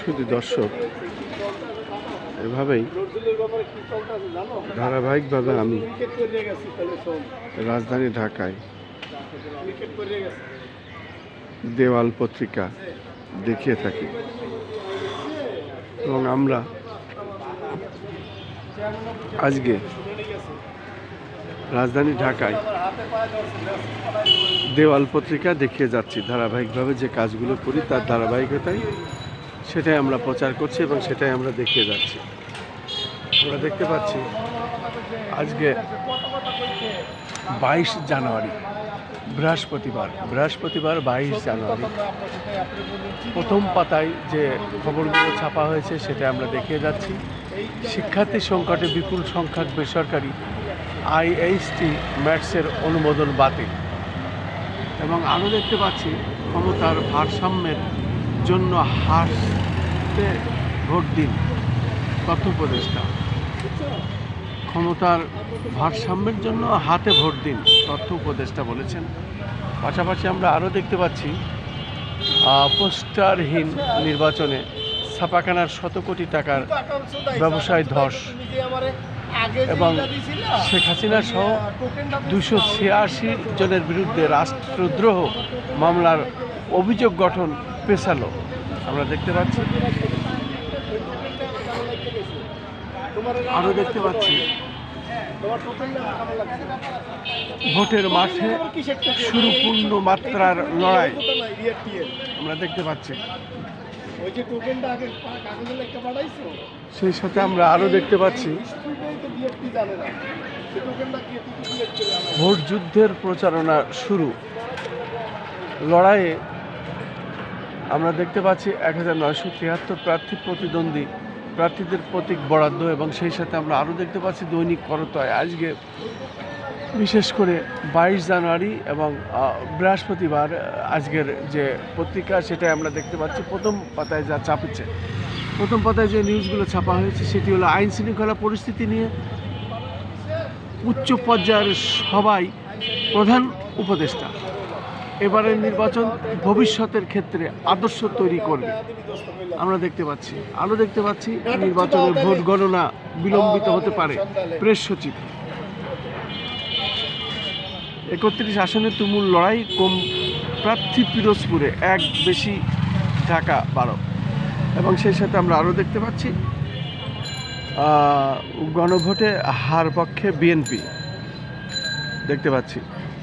শুধু দর্শক, এভাবেই ধারাবাহিকভাবে আমি রাজধানী ঢাকায় দেওয়াল পত্রিকা দেখিয়ে থাকি এবং আমরা আজকে রাজধানী ঢাকায় দেওয়াল পত্রিকা দেখিয়ে যাচ্ছি। ধারাবাহিকভাবে যে কাজগুলো করি তার ধারাবাহিকতায় সেটাই আমরা প্রচার করছি এবং সেটাই আমরা দেখিয়ে যাচ্ছি। আমরা দেখতে পাচ্ছি আজকে 22 জানুয়ারি বৃহস্পতিবার 22 জানুয়ারি প্রথম পাতায় যে খবরগুলো ছাপা হয়েছে সেটা আমরা দেখিয়ে যাচ্ছি। শিক্ষার্থী সংকটে বিপুল সংখ্যক বেসরকারি আইএইচটি ম্যাটসের অনুমোদন বাতিল এবং আরও দেখতে পাচ্ছি ক্ষমতার ভারসাম্যের জন্য হাতে ভোট দিন। তথ্য উপদেষ্টা ক্ষমতার ভারসাম্যের জন্য হাতে ভোট দিন, তথ্য উপদেষ্টা বলেছেন। পাশাপাশি আমরা আরও দেখতে পাচ্ছি পোস্টারহীন নির্বাচনে ছাপাখানার 100 কোটি টাকার ব্যবসায় ধস এবং শেখ হাসিনা সহ 286 জনের বিরুদ্ধে রাষ্ট্রদ্রোহ মামলার অভিযোগ গঠন পেছালো। আমরা দেখতে পাচ্ছি আরও দেখতে পাচ্ছি ভোটের মাঠে শুরু পূর্ণ মাত্রার লড়াই। আমরা দেখতে পাচ্ছি সেই সাথে আমরা আরও দেখতে পাচ্ছি ভোট যুদ্ধের প্রচারণা শুরু। লড়াইয়ে আমরা দেখতে পাচ্ছি 1973 প্রার্থী প্রতিদ্বন্দ্বী প্রার্থীদের প্রতীক বরাদ্দ এবং সেই সাথে আমরা আরও দেখতে পাচ্ছি দৈনিক করতোয় আজকে বিশেষ করে 22 জানুয়ারি এবং বৃহস্পতিবার আজকের যে পত্রিকা সেটাই আমরা দেখতে পাচ্ছি প্রথম পাতায় যা ছাপছে। প্রথম পাতায় যে নিউজগুলো ছাপা হয়েছে সেটি হলো আইন শৃঙ্খলা পরিস্থিতি নিয়ে উচ্চ পর্যায়ের সভায় প্রধান উপদেষ্টা এবারের নির্বাচন ভবিষ্যতের ক্ষেত্রে আদর্শ তৈরি করবে। আমরা দেখতে পাচ্ছি আরও দেখতে পাচ্ছি নির্বাচনে ভোট গণনা বিলম্বিত হতে পারে। প্রেস সচিব 31 আসনে তুমুল লড়াই, কম প্রার্থী পিরোজপুরে, এক বেশি ঢাকা 12 এবং সেই সাথে আমরা আরও দেখতে পাচ্ছি গণভোটে হার পক্ষে বিএনপি দেখতে পাচ্ছি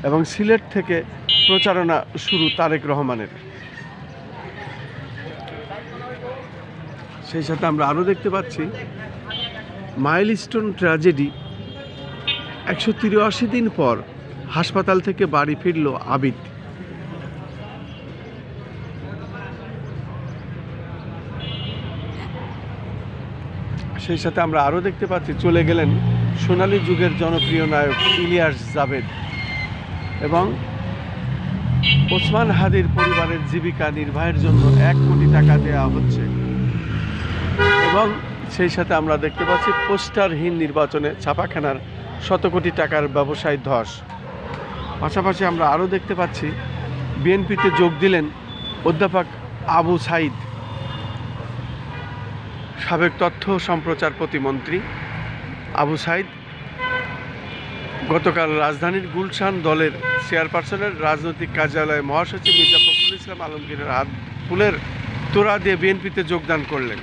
এবং সিলেট থেকে প্রচারণা শুরু তারেক রহমানের। সেই সাথে আমরা আরও দেখতে পাচ্ছি মাইলস্টোন ট্র্যাজেডি, 183 দিন পর হাসপাতাল থেকে বাড়ি ফিরল আবিদ। সেই সাথে আমরা আরও দেখতে পাচ্ছি চলে গেলেন সোনালী যুগের জনপ্রিয় নায়ক ইলিয়াস জাভেদ এবং ওসমান হাদির পরিবারের জীবিকা নির্বাহের জন্য 1 কোটি টাকা দেওয়া হচ্ছে এবং সেই সাথে আমরা দেখতে পাচ্ছি পোস্টারহীন নির্বাচনে ছাপাখানার 100 কোটি টাকার ব্যবসায় ধস। পাশাপাশি আমরা আরও দেখতে পাচ্ছি বিএনপিতে যোগ দিলেন অধ্যাপক আবু সাইদ, সাবেক তথ্য সম্প্রচার প্রতিমন্ত্রী আবু সাইদ গতকাল রাজধানীর গুলশান দলের চেয়ারপারসনের রাজনৈতিক কার্যালয়ে মহাসচিব মির্জা ফখরুল ইসলাম আলমগীরের হাত ফুলের তোড়া দিয়ে বিএনপিতে যোগদান করলেন।